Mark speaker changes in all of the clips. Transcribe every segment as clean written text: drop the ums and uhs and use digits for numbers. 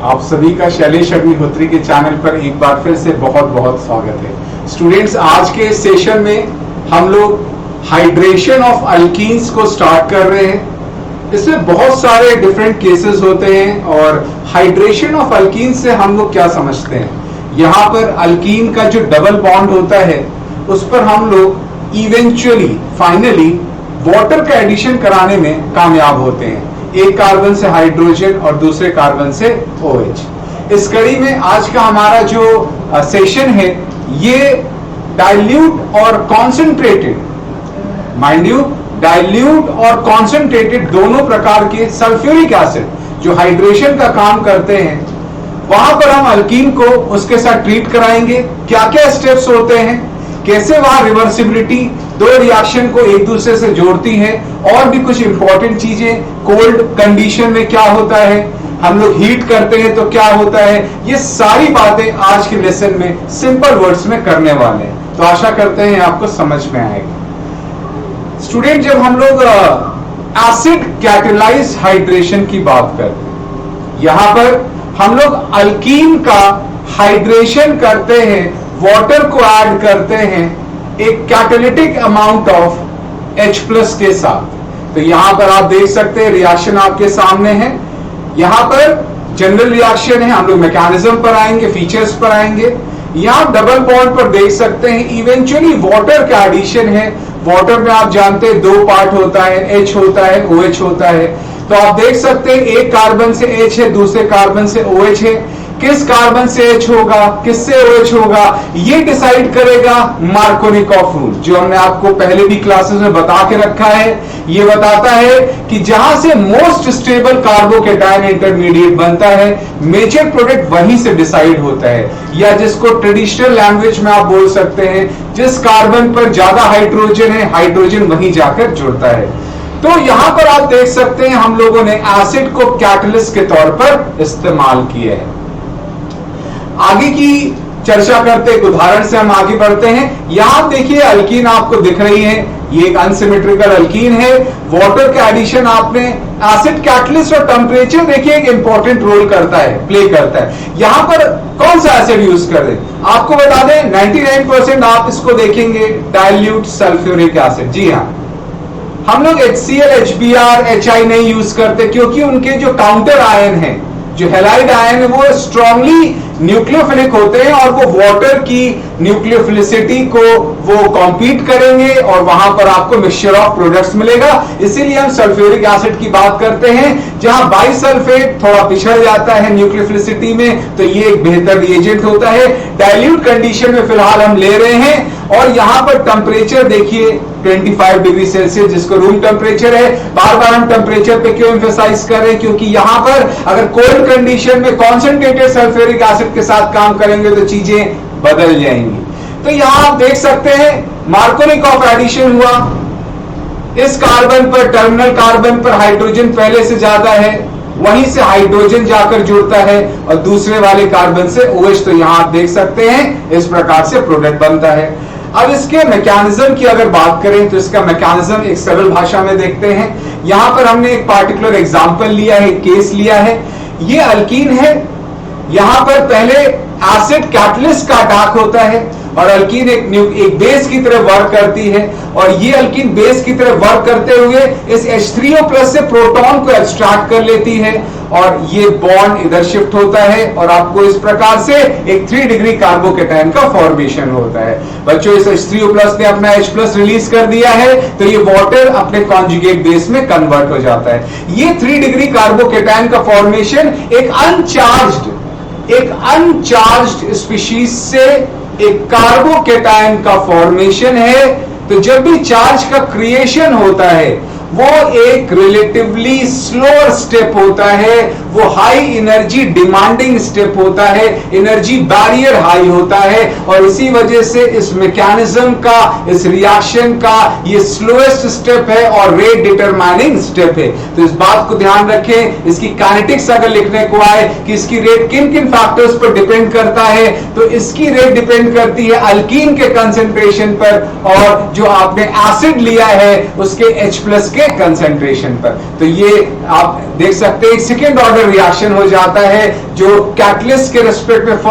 Speaker 1: आप सभी का शैलेश अग्निहोत्री के चैनल पर एक बार फिर से बहुत बहुत स्वागत है। स्टूडेंट्स, आज के सेशन में हम लोग हाइड्रेशन ऑफ अल्कीन्स को स्टार्ट कर रहे हैं। इसमें बहुत सारे डिफरेंट केसेस होते हैं और हाइड्रेशन ऑफ अल्कीन से हम लोग क्या समझते हैं। यहाँ पर अल्कीन का जो डबल बॉन्ड होता है उस पर हम लोग इवेंचुअली फाइनली वाटर का एडिशन कराने में कामयाब होते हैं, एक कार्बन से हाइड्रोजन और दूसरे कार्बन से OH। इस कड़ी में आज का हमारा जो सेशन है ये डाइल्यूट और कॉन्सेंट्रेटेड, माइंड यू, डाइल्यूट और कॉन्सेंट्रेटेड दोनों प्रकार के सल्फ्यूरिक एसिड जो हाइड्रेशन का काम करते हैं, वहां पर हम अल्कीन को उसके साथ ट्रीट कराएंगे। क्या क्या स्टेप्स होते हैं, कैसे वहां रिवर्सिबिलिटी दो रिएक्शन को एक दूसरे से जोड़ती है, और भी कुछ इंपॉर्टेंट चीजें, कोल्ड कंडीशन में क्या होता है, हम लोग हीट करते हैं तो क्या होता है, ये सारी बातें आज के लेसन में सिंपल वर्ड्स में करने वाले हैं। तो आशा करते हैं आपको समझ में आएगा। स्टूडेंट, जब हम लोग एसिड कैटालाइज्ड हाइड्रेशन की बात करते हैं, यहां पर हम लोग अल्कीन का हाइड्रेशन करते हैं, वाटर को ऐड करते हैं एक कैटालिटिक अमाउंट ऑफ H+ के साथ। तो यहां पर आप देख सकते हैं रिएक्शन आपके सामने है। यहां पर जनरल रिएक्शन है, हम लोग मैकेनिज्म पर आएंगे, फीचर्स पर आएंगे। यहां डबल बॉन्ड पर देख सकते हैं इवेंचुअली वाटर का एडिशन है। वाटर में आप जानते हैं दो पार्ट होता है, H होता है, OH होता है। तो आप देख सकते हैं एक कार्बन से H है, दूसरे कार्बन से OH है। किस कार्बन से H होगा, किससे OH होगा, ये डिसाइड करेगा मार्कोनिकॉफ रूल, जो हमने आपको पहले भी क्लासेस में बता के रखा है। ये बताता है कि जहां से मोस्ट स्टेबल कार्बोकेटायन इंटरमीडिएट बनता है, मेजर प्रोडक्ट वहीं से डिसाइड होता है, या जिसको ट्रेडिशनल लैंग्वेज में आप बोल सकते हैं, जिस कार्बन पर ज्यादा हाइड्रोजन है, हाइड्रोजन वहीं जाकर जुड़ता है। तो यहां पर आप देख सकते हैं हम लोगों ने एसिड को कैटलिस्ट के तौर पर इस्तेमाल किया है। आगे की चर्चा करते एक उदाहरण से हम आगे बढ़ते हैं। यहां देखिए अल्कीन आपको दिख रही है, ये एक अनसिमेट्रिकल अल्कीन है। वाटर का एडिशन आपने एसिड कैटलिस्ट और टेम्परेचर देखिए एक इंपॉर्टेंट रोल करता है, प्ले करता है। यहां पर कौन सा एसिड यूज कर रहे हैं आपको बता दें, 99% आप इसको देखेंगे डाइल्यूट सल्फ्यूरिक एसिड। जी हाँ, हम लोग HCl, HBr, HI नहीं यूज करते क्योंकि उनके जो काउंटर आयन है, जो हैलाइड आयन है, वो स्ट्रांगली न्यूक्लियोफिलिक होते हैं और वो वाटर की न्यूक्लियोफिलिसिटी को वो कॉम्पीट करेंगे और वहां पर आपको मिक्सचर ऑफ प्रोडक्ट्स मिलेगा। इसीलिए हम सल्फ्यूरिक एसिड की बात करते हैं। जहां बाइसल्फेट थोड़ा पिछड़ जाता है न्यूक्लियोफिलिसिटी में, तो ये एक बेहतर रिएजेंट होता है। डाइल्यूट कंडीशन में फिलहाल हम ले रहे हैं, और यहां पर टेम्परेचर देखिए 25 डिग्री सेल्सियस, जिसको रूम टेम्परेचर है। बार बार हम टेम्परेचर पे क्यों एम्फेसाइज कर रहे हैं, क्योंकि यहां पर अगर कोल्ड कंडीशन में कॉन्सेंट्रेटेड सल्फ्यूरिक एसिड के साथ काम करेंगे तो चीजें बदल जाएंगी। तो यहां आप देख सकते हैं मार्कोनिकॉफ एडिशन हुआ। इस कार्बन पर, टर्मिनल कार्बन पर हाइड्रोजन पहले से ज्यादा है, वहीं से हाइड्रोजन जाकर जुड़ता है और दूसरे वाले कार्बन से OH। तो यहां आप देख सकते हैं इस प्रकार से प्रोडक्ट बनता है। अब इसके मैकेनिज्म की अगर बात करें तो इसका मैकेनिज्म एक सरल भाषा में देखते हैं। यहां पर हमने एक पार्टिकुलर एग्जांपल लिया है, केस लिया है। ये अल्कीन है, यहां पर पहले एसिड कैटलिस्ट का अटैक होता है और अल्कीन एक बेस की तरह वर्क करती है, और ये अल्कीन बेस की तरह वर्क करते हुए इस H3O+ से प्रोटॉन को एक्सट्रैक्ट कर लेती है और ये बॉन्ड इधर शिफ्ट होता है और आपको इस प्रकार से एक 3 डिग्री कार्बोकेटायन का फॉर्मेशन होता है। बच्चों, इस H3O+ ने अपना H+ रिलीज कर दिया है तो ये वाटर अपने कॉन्जुगेट बेस में कन्वर्ट हो जाता है। ये 3 डिग्री कार्बोकेटायन का फॉर्मेशन एक अनचार्ज्ड स्पीशीज से एक कार्बोकेटायन का फॉर्मेशन है। तो जब भी चार्ज का क्रिएशन होता है वो एक रिलेटिवली स्लोअर स्टेप होता है, वो हाई एनर्जी डिमांडिंग स्टेप होता है, एनर्जी बैरियर हाई होता है, और इसी वजह से इस मैकेनिज्म का, इस रिएक्शन का ये स्लोएस्ट स्टेप है और रेट डिटरमाइनिंग स्टेप है। तो इस बात को ध्यान रखें। इसकी काइनेटिक्स अगर लिखने को आए कि इसकी रेट किन किन फैक्टर्स पर डिपेंड करता है, तो इसकी रेट डिपेंड करती है अल्कीन के कंसेंट्रेशन पर और जो आपने एसिड लिया है उसके H+ के कंसेंट्रेशन पर। तो ये आप देख सकते हैं सेकेंड ऑर्डर ऑर्डर रिएक्शन हो जाता है, जो कैटलिस्ट के रिस्पेक्ट में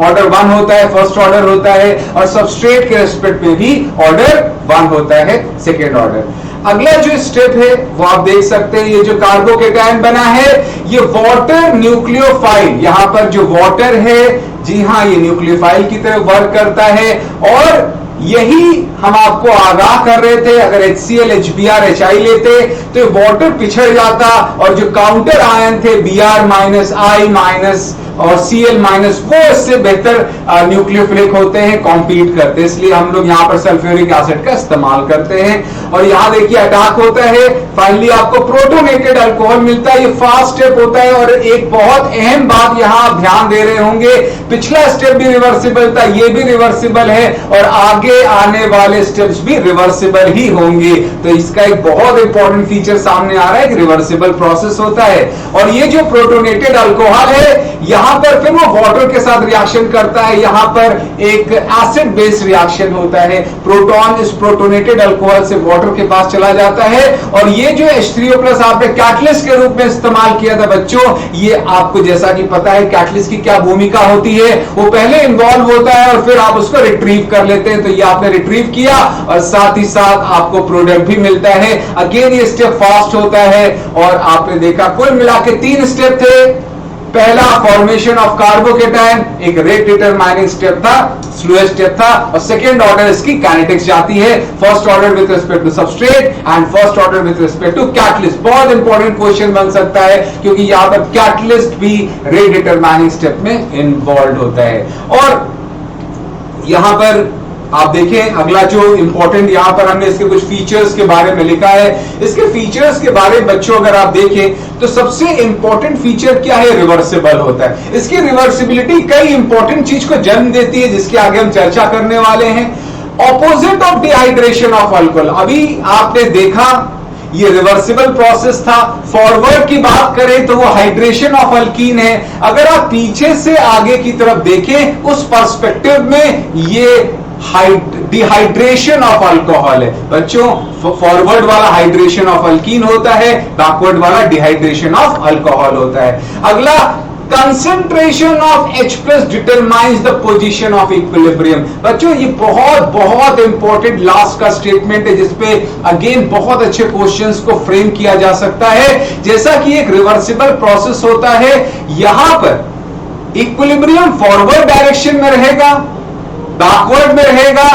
Speaker 1: ऑर्डर 1 होता है, फर्स्ट ऑर्डर होता है, और सबस्ट्रेट के रिस्पेक्ट में भी ऑर्डर 1 होता है, सेकेंड ऑर्डर। अगला जो स्टेप है वो आप देख सकते हैं, ये जो कार्बोकेटायन बना है ये वाटर न्यूक्लियोफाइल, यहां पर जो वाटर है, जी हां, ये न्यूक्लियोफाइल की तरह वर्क करता है, और यही हम आपको आगाह कर रहे थे, अगर HCl HBr HI लेते तो वाटर पिछड़ जाता और जो काउंटर आयन थे Br माइनस I माइनस और Cl माइनस, वो इससे बेहतर न्यूक्लियोफिलिक होते हैं, कॉम्पीट करते हैं, इसलिए हम लोग यहां पर सल्फ्यूरिक एसिड का इस्तेमाल करते हैं। और यहां देखिए अटैक होता है, फाइनली आपको प्रोटोनेटेड अल्कोहल मिलता है, ये फास्ट स्टेप होता है। और एक बहुत अहम बात यहां आप ध्यान दे रहे होंगे, पिछला स्टेप भी रिवर्सिबल था, ये भी रिवर्सिबल है, और आगे आने वाले स्टेप्स भी रिवर्सिबल ही होंगे। तो इसका एक बहुत इंपॉर्टेंट फीचर सामने आ रहा है कि रिवर्सिबल प्रोसेस होता है। और ये जो प्रोटोनेटेड अल्कोहल है, यहां पर फिर वो वाटर के साथ रिएक्शन करता है, यहां पर एक एसिड बेस रिएक्शन होता है, प्रोटॉन इस प्रोटोनेटेड अल्कोहल से वाटर के पास चला जाता है, और ये जो H3O+ आपने कैटलिस्ट के रूप में इस्तेमाल किया था बच्चों, ये आपको जैसा कि पता है कैटलिस्ट की क्या भूमिका होती है, वो पहले इन्वॉल्व होता है और फिर आप उसको रिट्रीव कर लेते हैं। तो ये आपने रिट्रीव किया और साथ ही साथ आपको प्रोडक्ट भी मिलता है। अगेन ये स्टेप फास्ट होता है, और आपने देखा कुल मिला के 3 स्टेप थे। पहला फॉर्मेशन ऑफ कार्बोकेटायन, एक रेट डिटरमाइनिंग स्टेप था, स्लोएस्ट स्टेप था, और सेकेंड ऑर्डर इसकी काइनेटिक्स जाती है, first order with respect to substrate and first order with respect to catalyst. बहुत इंपॉर्टेंट क्वेश्चन बन सकता है, क्योंकि यहां पर कैटलिस्ट भी रेट डिटरमाइनिंग स्टेप में इन्वॉल्व होता है। और यहां पर आप देखें अगला जो इंपॉर्टेंट, यहां पर हमने इसके कुछ फीचर्स के बारे में लिखा है। इसके फीचर्स के बारे में बच्चों अगर आप देखें तो सबसे इंपॉर्टेंट फीचर क्या है, रिवर्सिबल होता है। इसकी रिवर्सिबिलिटी कई इंपॉर्टेंट चीज को जन्म देती है, जिसके आगे हम चर्चा करने वाले हैं। Opposite of dehydration of alcohol, अभी आपने देखा ये रिवर्सिबल प्रोसेस था। फॉरवर्ड की बात करें तो वो हाइड्रेशन ऑफ अल्कीन है। अगर आप पीछे से आगे की तरफ देखें उस पर्सपेक्टिव में ये डिहाइड्रेशन ऑफ अल्कोहल है बच्चों। फॉरवर्ड वाला हाइड्रेशन ऑफ अल्कीन होता है, बैकवर्ड वाला डिहाइड्रेशन ऑफ अल्कोहल होता है। अगला, concentration of H+ determines the position of equilibrium. बच्चों ये बहुत बहुत इंपॉर्टेंट लास्ट का स्टेटमेंट है, जिसपे अगेन बहुत अच्छे क्वेश्चंस को फ्रेम किया जा सकता है। जैसा कि एक रिवर्सिबल प्रोसेस होता है, यहां पर इक्विलिब्रियम फॉरवर्ड डायरेक्शन में रहेगा, बैकवर्ड में रहेगा,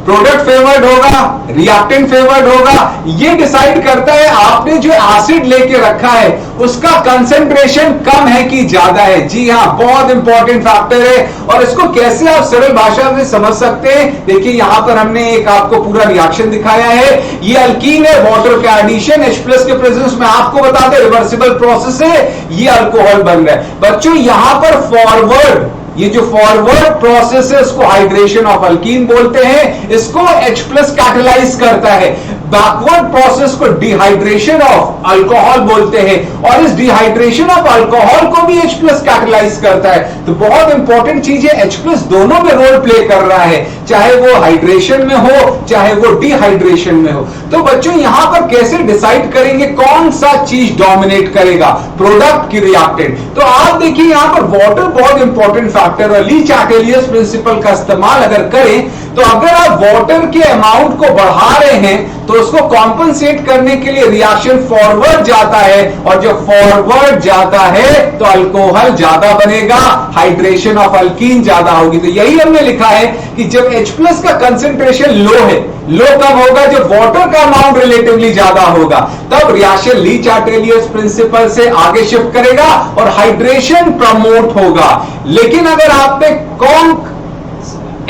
Speaker 1: प्रोडक्ट फेवर्ड होगा, रिएक्टेंट फेवर्ड होगा। ये डिसाइड करता है आपने जो एसिड लेके रखा है उसका कंसेंट्रेशन कम है कि ज्यादा है। जी हां, बहुत इंपॉर्टेंट फैक्टर है। और इसको कैसे आप सरल भाषा में समझ सकते हैं, देखिए यहां पर हमने एक आपको पूरा रिएक्शन दिखाया है। ये अल्कीन है, वाटर का एडिशन H+ के प्रेजेंस में, आपको बता दें रिवर्सिबल प्रोसेस है, ये अल्कोहल बन रहा है। बच्चों यहां पर फॉरवर्ड, ये जो फॉरवर्ड प्रोसेस है उसको हाइड्रेशन ऑफ अल्कीन बोलते हैं, इसको H+ कैटलाइज करता है। बैकवर्ड प्रोसेस को डिहाइड्रेशन ऑफ अल्कोहल बोलते हैं, और इस डिहाइड्रेशन ऑफ अल्कोहल को भी H+ कैटलाइज करता है। तो बहुत इंपॉर्टेंट चीज है, H+ दोनों में रोल प्ले कर रहा है, चाहे वो हाइड्रेशन में हो चाहे वो डिहाइड्रेशन में हो। तो बच्चों यहां पर कैसे डिसाइड करेंगे कौन सा चीज डोमिनेट करेगा, प्रोडक्ट की रिएक्टेंट। तो आप देखिए यहां पर वाटर बहुत इंपॉर्टेंट फैक्टर है। ली चार्टेलियस प्रिंसिपल का इस्तेमाल अगर करें तो अगर आप वाटर के अमाउंट को बढ़ा रहे हैं तो उसको कॉम्पनसेट करने के लिए रिएक्शन फॉरवर्ड जाता है, और जब फॉरवर्ड जाता है तो अल्कोहल ज्यादा बनेगा, हाइड्रेशन ऑफ अल्कीन ज्यादा होगी। तो यही हमने लिखा है कि जब H+ का कंसेंट्रेशन लो है, लो कब होगा, जब वाटर का अमाउंट रिलेटिवली ज्यादा होगा, तब रिएक्शन ली चार्टेलियस प्रिंसिपल से आगे शिफ्ट करेगा और हाइड्रेशन प्रमोट होगा। लेकिन अगर आपने कौन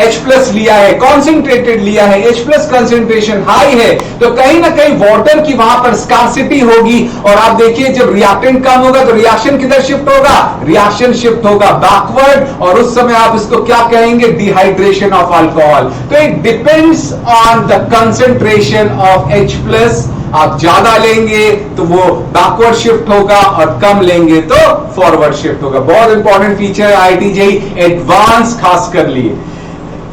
Speaker 1: H+ लिया है, कॉन्सेंट्रेटेड लिया है, H+ कंसेंट्रेशन हाई है, तो कहीं ना कहीं वाटर की वहां पर स्कार्सिटी होगी। और आप देखिए जब रिएक्टेंट कम होगा तो रिएक्शन किधर शिफ्ट होगा, रिएक्शन शिफ्ट होगा बैकवर्ड, और उस समय आप इसको क्या कहेंगे, डिहाइड्रेशन ऑफ अल्कोहल। तो it depends on the concentration of H+। आप ज्यादा लेंगे तो वो बैकवर्ड शिफ्ट होगा, और कम लेंगे तो फॉरवर्ड शिफ्ट होगा। बहुत important feature IIT JEE advance खास कर लिए।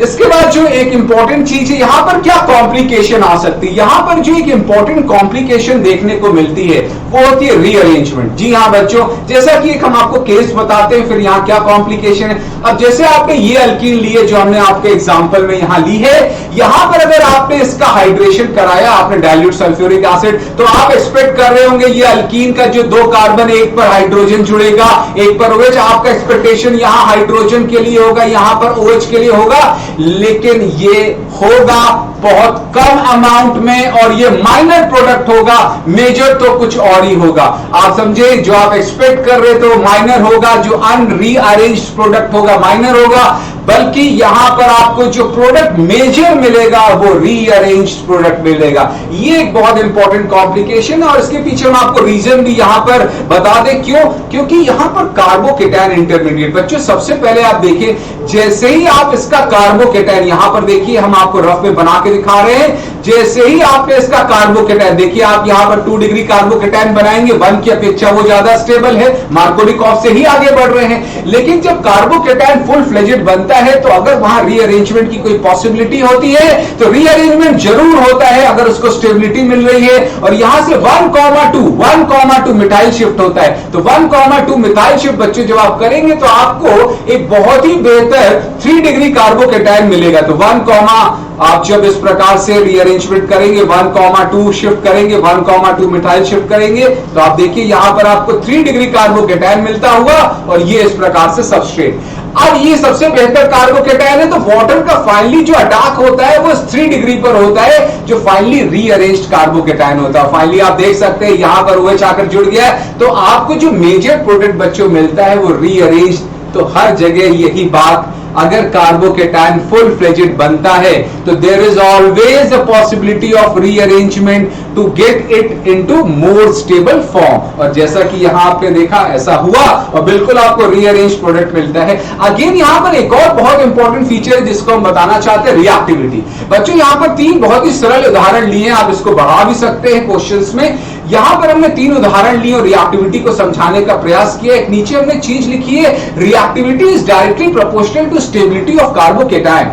Speaker 1: इसके बाद जो एक इंपॉर्टेंट चीज है, यहां पर क्या कॉम्प्लिकेशन आ सकती है, यहां पर जो एक इंपॉर्टेंट कॉम्प्लिकेशन देखने को मिलती है वो होती है रीअरेंजमेंट। जी हां बच्चों, जैसा कि एक हम आपको केस बताते हैं, फिर यहां क्या कॉम्प्लिकेशन है। अब जैसे आपने ये अल्कीन लिए जो हमने आपके एग्जांपल में यहां ली है, यहां पर अगर आपने इसका हाइड्रेशन कराया, आपने डाइल्यूट सल्फ्यूरिक एसिड, तो आप एक्सपेक्ट कर रहे होंगे ये अल्कीन का जो दो कार्बन, एक पर हाइड्रोजन जुड़ेगा, एक पर OH, आपका एक्सपेक्टेशन यहां हाइड्रोजन के लिए होगा, यहां पर OH के लिए होगा, लेकिन ये होगा बहुत कम अमाउंट में और ये माइनर प्रोडक्ट होगा, मेजर तो कुछ और ही होगा। आप समझे, जो आप एक्सपेक्ट कर रहे थे वो माइनर होगा, जो अनरीअरेंज्ड प्रोडक्ट होगा माइनर होगा, बल्कि यहां पर आपको जो प्रोडक्ट मेजर मिलेगा वो रीअरेंज्ड प्रोडक्ट मिलेगा। ये एक बहुत इंपॉर्टेंट कॉम्प्लिकेशन है और इसके पीछे हम आपको रीजन भी यहां पर बता दें क्यों, क्योंकि यहां पर कार्बोकेटायन इंटरमीडिएट। बच्चों सबसे पहले आप देखिए, जैसे ही आप इसका कार्बोकेटायन, यहां पर देखिए हम आपको रफ में बना के दिखा रहे हैं, जैसे ही आपने इसका कार्बोकेटायन, देखिए आप यहां पर 2 डिग्री कार्बोकेटायन बनाएंगे, 1 की अपेक्षा वो ज्यादा स्टेबल है, मार्कोनिकॉफ से ही आगे बढ़ रहे हैं। लेकिन जब कार्बोकेटायन फुल फ्लेजेड बनता है तो अगर वहां रीअरेंजमेंट की कोई पॉसिबिलिटी होती है तो रीअरेंजमेंट जरूर होता है अगर उसको स्टेबिलिटी मिल रही है। और यहां से 1,2 मिथाइल शिफ्ट होता है, तो 1,2 मिथाइल शिफ्ट बच्चों जब आप करेंगे तो आपको एक बहुत ही बेहतर 3 डिग्री कार्बोकेटायन मिलेगा। तो 1, आप जब इस प्रकार से रीअरेंजमेंट करेंगे, 1,2 शिफ्ट करेंगे, 1,2 मिथाइल शिफ्ट करेंगे, तो आप देखिए यहां पर आपको 3 डिग्री कार्बोकेटायन मिलता हुआ और ये इस प्रकार से सबस्ट्रेट। अब ये सबसे बेहतर कार्बोकेटायन है, तो वाटर का फाइनली जो अटैक होता है वो 3 डिग्री पर होता है, जो फाइनली रीअरेंज्ड कार्बोकेटायन होता है। फाइनली आप देख सकते हैं यहां पर OH आकर जुड़ गया है, तो आपको जो मेजर प्रोडक्ट बच्चों मिलता है वो रीअरेंज्ड। तो हर जगह यही बात, अगर कार्बोकेटायन फुल फ्लेजेड बनता है तो there is always a possibility of rearrangement to get it into more stable form. और जैसा कि यहां आपने देखा ऐसा हुआ और बिल्कुल आपको रीअरेंज प्रोडक्ट मिलता है। अगेन यहां पर एक और बहुत इंपॉर्टेंट फीचर है जिसको हम बताना चाहते हैं, रिएक्टिविटी। बच्चों यहां पर 3 बहुत ही सरल उदाहरण लिए हैं, आप इसको बढ़ा भी सकते हैं क्वेश्चंस में। यहां पर हमने 3 उदाहरण लिए और रिएक्टिविटी को समझाने का प्रयास किया। एक नीचे हमने चीज लिखी है, reactivity is directly proportional to stability of carbocation.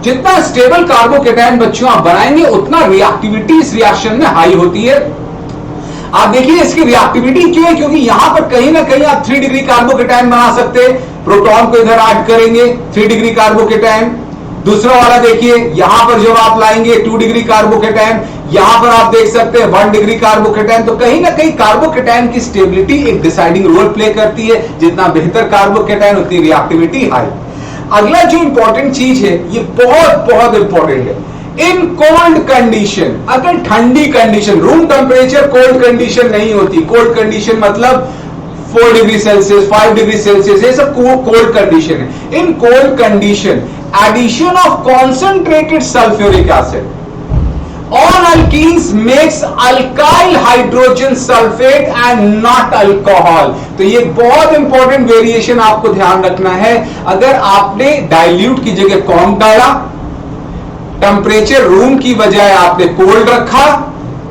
Speaker 1: जितना स्टेबल कार्बोकेटायन बच्चों आप बनाएंगे उतना रिएक्टिविटी इस रिएक्शन में हाई होती है। आप देखिए इसकी रिएक्टिविटी क्यों है, क्योंकि यहां पर कहीं ना कहीं आप 3 डिग्री कार्बोकेटायन बना सकते हैं, प्रोटॉन को इधर ऐड करेंगे 3 डिग्री कार्बोकेटायन। दूसरा वाला देखिए, यहां पर जब आप लाएंगे 2 डिग्री कार्बोकेटायन, यहां पर आप देख सकते हैं 1 डिग्री कार्बोकेटायन। तो कहीं ना कहीं कार्बोकेटायन की स्टेबिलिटी एक डिसाइडिंग रोल प्ले करती है, जितना बेहतर कार्बोकेटायन उतनी रिएक्टिविटी हाई। अगला जो इंपॉर्टेंट चीज है, ये बहुत बहुत इंपॉर्टेंट है, इन कोल्ड कंडीशन, अगर ठंडी condition, room temperature cold condition नहीं होती, कोल्ड कंडीशन मतलब 4 डिग्री सेल्सियस, 5 डिग्री सेल्सियस, ये सब कोल्ड कंडीशन है। In cold condition addition of concentrated sulfuric acid on alkenes makes alkyl hydrogen sulfate and not alcohol। तो ये बहुत इंपॉर्टेंट वेरिएशन आपको ध्यान रखना है। अगर आपने डाइल्यूट की जगह कॉम डाला, टेम्परेचर रूम की बजाय आपने कोल्ड रखा,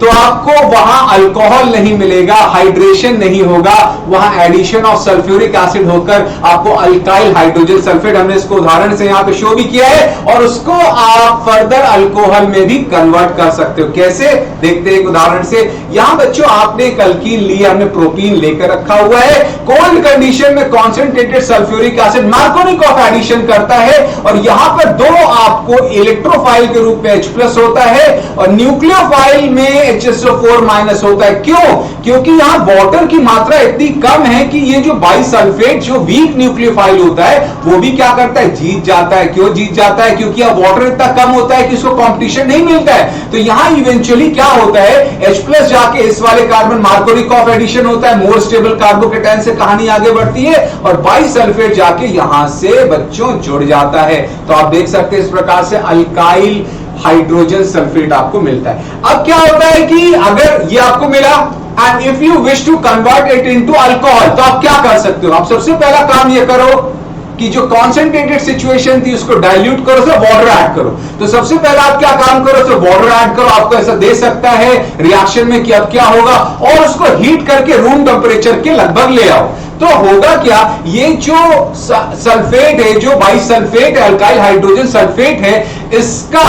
Speaker 1: तो आपको वहां अल्कोहल नहीं मिलेगा, हाइड्रेशन नहीं होगा, वहां एडिशन ऑफ सल्फ्यूरिक एसिड होकर आपको अल्काइल हाइड्रोजन सल्फेट, हमने इसको उदाहरण से यहां पे शो भी किया है, और उसको आप फर्दर अल्कोहल में भी कन्वर्ट कर सकते हो। कैसे, देखते हैं एक उदाहरण से। यहां बच्चों आपने एक अल्कीन लिया, हमने प्रोपीन लेकर रखा हुआ है, कोल्ड कंडीशन में concentrated sulphuric acid Markovnikov addition करता है, और यहां पर 2 आपको इलेक्ट्रोफाइल के रूप में H+ होता है और न्यूक्लियोफाइल में HSO4- होता है। क्यों? क्योंकि यहां वाटर की मात्रा इतनी कम है कि ये जो बाइसल्फेट जो वीक न्यूक्लियोफाइल होता है वो भी क्या करता है, जीत जाता है। क्यों जीत जाता है? क्योंकि अब वाटर इतना कम होता है कि इसको कंपटीशन नहीं मिलता है। तो यहां इवेंचुअली क्या होता है, H+ जाके इस वाले कार्बन मार्कोनिकॉफ एडिशन होता है, मोर स्टेबल कार्बोकेटायन से कहानी आगे बढ़ती है, और बाइसल्फेट जाके यहां से बच्चों जुड़ जाता है। तो आप देख सकते हैं इस प्रकार से अल्काइल हाइड्रोजन सल्फेट आपको मिलता है। अब क्या होता है कि अगर ये आपको मिला and if you wish to convert it into alcohol, तो आप क्या कर सकते हो, आप सबसे पहला काम ये करो कि जो कॉन्सेंट्रेटेड सिचुएशन थी उसको डाइल्यूट करो, उसमें वाटर ऐड करो। तो सबसे पहला आप क्या काम करो, उसमें वाटर ऐड करो। आपको ऐसा दे सकता है रिएक्शन में कि अब क्या होगा, और उसको हीट करके रूम टेम्परेचर के लगभग ले आओ। तो होगा क्या, ये जो सल्फेट है, जो बाइसल्फेट है, अल्काइल हाइड्रोजन सल्फेट है, इसका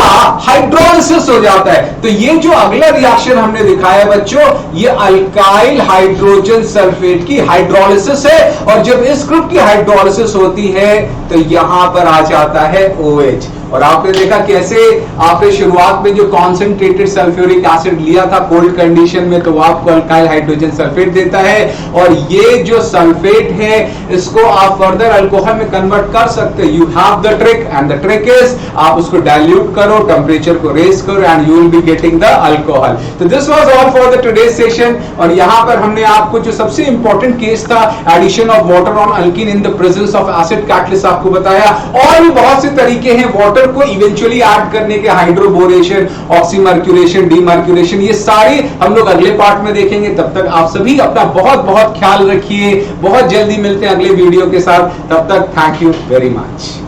Speaker 1: हाइड्रोलिसिस हो जाता है। तो ये जो अगला रिएक्शन हमने दिखाया बच्चों, ये अल्काइल हाइड्रोजन सल्फेट की हाइड्रोलिसिस है, और जब इस ग्रुप की हाइड्रोलिसिस होती है तो यहां पर आ जाता है OH। और आपने देखा कैसे आपने शुरुआत में जो कॉन्सेंट्रेटेड सल्फ्यूरिक एसिड लिया था कोल्ड कंडीशन में, तो वो आपको अल्काइल हाइड्रोजन सल्फेट देता है, और ये जो सल्फेट है इसको आप फर्दर अल्कोहल में कन्वर्ट कर सकते हैं। You have the trick, and the trick is आप उसको डाइल्यूट करो, टेम्परेचर को रेज करो, and you will be getting the alcohol. तो this was all for the today session. और यहां पर हमने आपको जो सबसे इंपॉर्टेंट केस था, addition of water on alkene in the presence of acid catalyst, आपको बताया। और भी बहुत से तरीके हैं वाटर को इवेंचुअली ऐड करने के, हाइड्रोबोरेशन, ऑक्सीमर्क्यूलेशन, डीमर्क्यूलेशन, ये सारे हम लोग अगले पार्ट में देखेंगे। तब तक आप सभी अपना बहुत बहुत ख्याल रखिए। बहुत जल्दी मिलते हैं अगले वीडियो के साथ। तब तक थैंक यू वेरी मच।